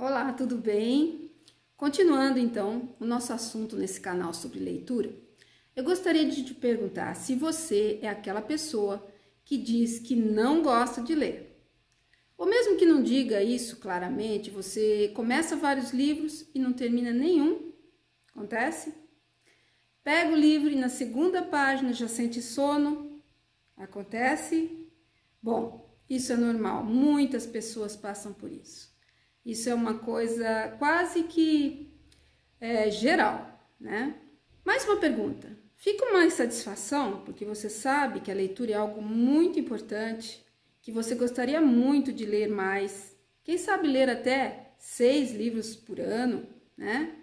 Olá, tudo bem? Continuando então o nosso assunto nesse canal sobre leitura, eu gostaria de te perguntar se você é aquela pessoa que diz que não gosta de ler. Ou mesmo que não diga isso claramente, você começa vários livros e não termina nenhum. Acontece? Pega o livro e na segunda página já sente sono. Acontece? Bom, isso é normal, muitas pessoas passam por isso. Isso é uma coisa quase que geral, né? Mais uma pergunta. Fica uma insatisfação porque você sabe que a leitura é algo muito importante, que você gostaria muito de ler mais. Quem sabe ler até 6 livros por ano, né?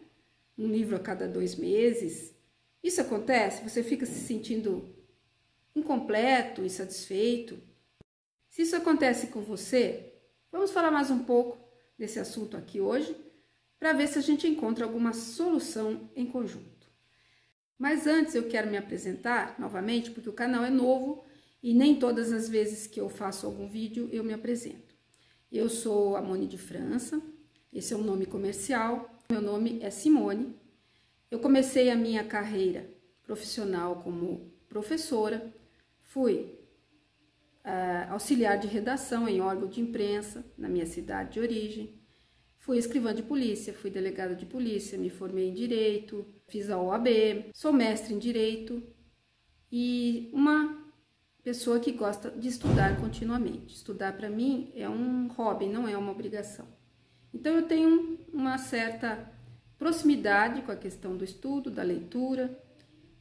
Um livro a cada 2 meses. Isso acontece? Você fica se sentindo incompleto, insatisfeito? Se isso acontece com você, vamos falar mais um pouco desse assunto aqui hoje, para ver se a gente encontra alguma solução em conjunto. Mas antes eu quero me apresentar novamente, porque o canal é novo e nem todas as vezes que eu faço algum vídeo eu me apresento. Eu sou a Moni de França, esse é um nome comercial, meu nome é Simone. Eu comecei a minha carreira profissional como professora, fui auxiliar de redação em órgão de imprensa na minha cidade de origem, fui escrivã de polícia, fui delegada de polícia, me formei em Direito, fiz a OAB, sou mestre em Direito e uma pessoa que gosta de estudar continuamente. Estudar para mim é um hobby, não é uma obrigação. Então eu tenho uma certa proximidade com a questão do estudo, da leitura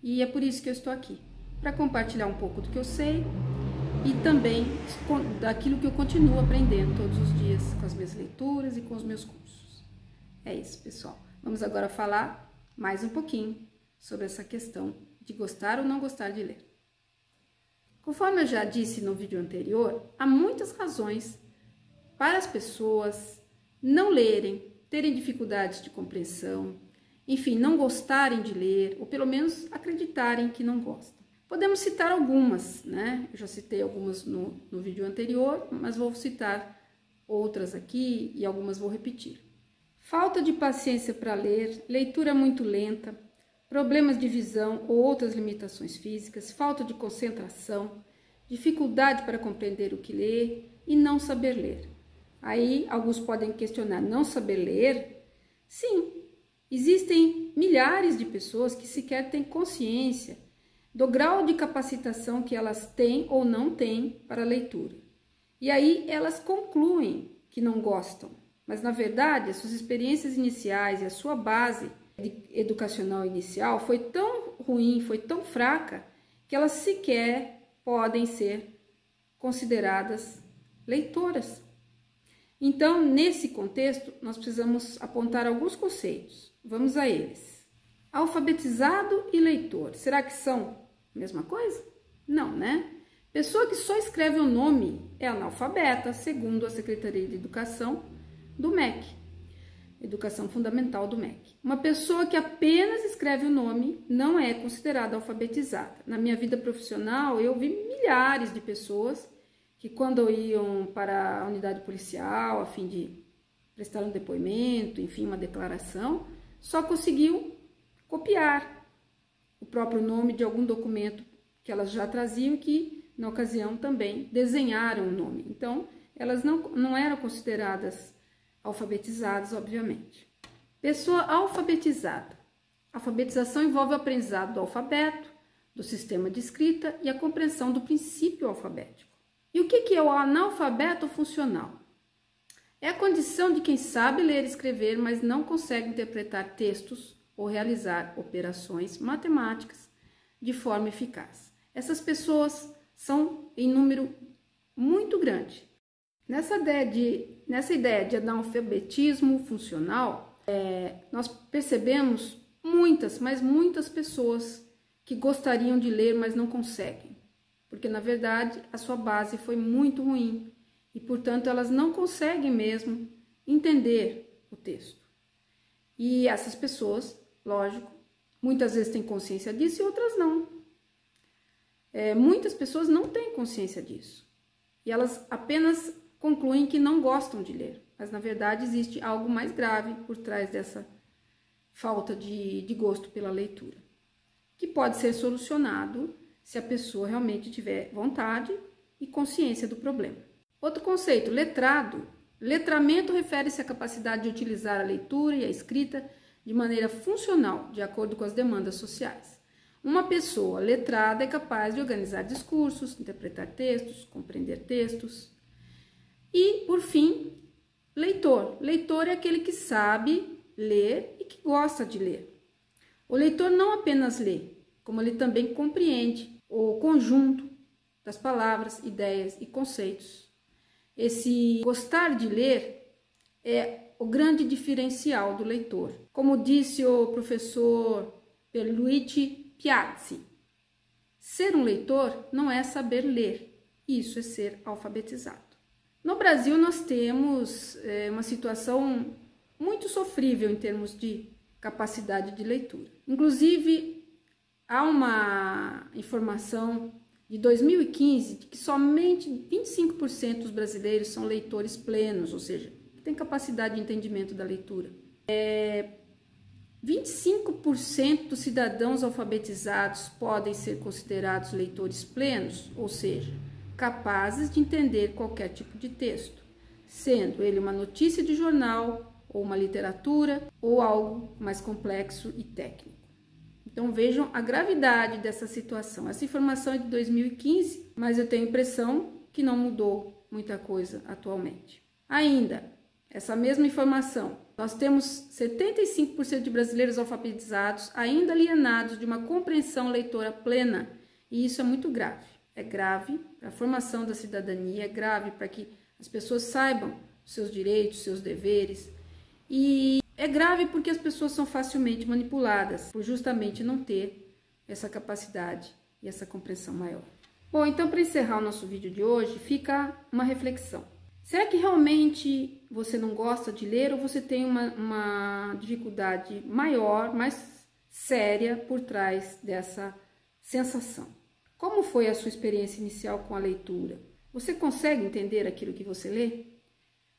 e é por isso que eu estou aqui, para compartilhar um pouco do que eu sei e também daquilo que eu continuo aprendendo todos os dias com as minhas leituras e com os meus cursos. É isso, pessoal. Vamos agora falar mais um pouquinho sobre essa questão de gostar ou não gostar de ler. Conforme eu já disse no vídeo anterior, há muitas razões para as pessoas não lerem, terem dificuldades de compreensão, enfim, não gostarem de ler, ou pelo menos acreditarem que não gostam. Podemos citar algumas, né? Eu já citei algumas no vídeo anterior, mas vou citar outras aqui e algumas vou repetir. Falta de paciência para ler, leitura muito lenta, problemas de visão ou outras limitações físicas, falta de concentração, dificuldade para compreender o que lê e não saber ler. Aí alguns podem questionar, não saber ler? Sim, existem milhares de pessoas que sequer têm consciência do grau de capacitação que elas têm ou não têm para a leitura. E aí elas concluem que não gostam, mas na verdade as suas experiências iniciais e a sua base educacional inicial foi tão ruim, foi tão fraca, que elas sequer podem ser consideradas leitoras. Então, nesse contexto, nós precisamos apontar alguns conceitos. Vamos a eles. Alfabetizado e leitor, será que são a mesma coisa? Não, né? Pessoa que só escreve o nome é analfabeta, segundo a Secretaria de Educação do MEC, Educação Fundamental do MEC. Uma pessoa que apenas escreve o nome não é considerada alfabetizada. Na minha vida profissional, eu vi milhares de pessoas que quando iam para a unidade policial, a fim de prestar um depoimento, enfim, uma declaração, só conseguiam copiar o próprio nome de algum documento que elas já traziam, que na ocasião também desenharam o nome. Então, elas não eram consideradas alfabetizadas, obviamente. Pessoa alfabetizada. Alfabetização envolve o aprendizado do alfabeto, do sistema de escrita e a compreensão do princípio alfabético. E o que é o analfabeto funcional? É a condição de quem sabe ler e escrever, mas não consegue interpretar textos ou realizar operações matemáticas de forma eficaz. Essas pessoas são em número muito grande. Nessa ideia de analfabetismo funcional, nós percebemos muitas, mas muitas pessoas que gostariam de ler, mas não conseguem. Porque, na verdade, a sua base foi muito ruim e, portanto, elas não conseguem mesmo entender o texto. E essas pessoas, lógico, muitas vezes têm consciência disso e outras não. Muitas pessoas não têm consciência disso e elas apenas concluem que não gostam de ler. mas na verdade existe algo mais grave por trás dessa falta de gosto pela leitura, que pode ser solucionado se a pessoa realmente tiver vontade e consciência do problema. Outro conceito, letrado. Letramento refere-se à capacidade de utilizar a leitura e a escrita de maneira funcional, de acordo com as demandas sociais. Uma pessoa letrada é capaz de organizar discursos, interpretar textos, compreender textos. E, por fim, leitor. Leitor é aquele que sabe ler e que gosta de ler. O leitor não apenas lê, como ele também compreende o conjunto das palavras, ideias e conceitos. Esse gostar de ler é o grande diferencial do leitor. Como disse o professor Pierluigi Piazzi, ser um leitor não é saber ler, isso é ser alfabetizado. No Brasil nós temos uma situação muito sofrível em termos de capacidade de leitura. Inclusive, há uma informação de 2015 de que somente 25% dos brasileiros são leitores plenos, ou seja, que têm capacidade de entendimento da leitura. 25% dos cidadãos alfabetizados podem ser considerados leitores plenos, ou seja, capazes de entender qualquer tipo de texto, sendo ele uma notícia de jornal, ou uma literatura, ou algo mais complexo e técnico. Então vejam a gravidade dessa situação. Essa informação é de 2015, mas eu tenho a impressão que não mudou muita coisa atualmente. Ainda, essa mesma informação, nós temos 75% de brasileiros alfabetizados ainda alienados de uma compreensão leitora plena, e isso é muito grave. É grave para a formação da cidadania, é grave para que as pessoas saibam os seus direitos, seus deveres, e é grave porque as pessoas são facilmente manipuladas por justamente não ter essa capacidade e essa compreensão maior. Bom, então para encerrar o nosso vídeo de hoje, fica uma reflexão. Será que realmente você não gosta de ler ou você tem uma dificuldade maior, mais séria por trás dessa sensação? Como foi a sua experiência inicial com a leitura? Você consegue entender aquilo que você lê?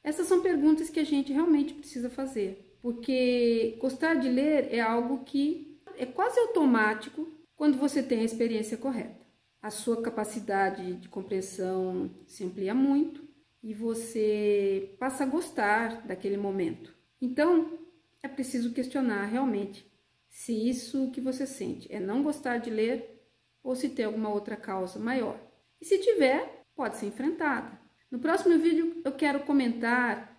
Essas são perguntas que a gente realmente precisa fazer, porque gostar de ler é algo que é quase automático quando você tem a experiência correta. A sua capacidade de compreensão se amplia muito e você passa a gostar daquele momento. Então, é preciso questionar realmente se isso que você sente é não gostar de ler ou se tem alguma outra causa maior. E se tiver, pode ser enfrentada. No próximo vídeo eu quero comentar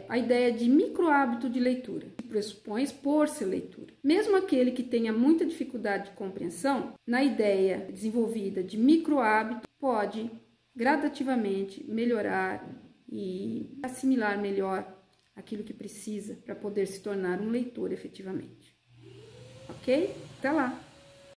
a ideia de microhábito de leitura, que pressupõe expor-se à leitura. Mesmo aquele que tenha muita dificuldade de compreensão, na ideia desenvolvida de microhábito, pode gradativamente melhorar e assimilar melhor aquilo que precisa para poder se tornar um leitor efetivamente. Ok? Até lá!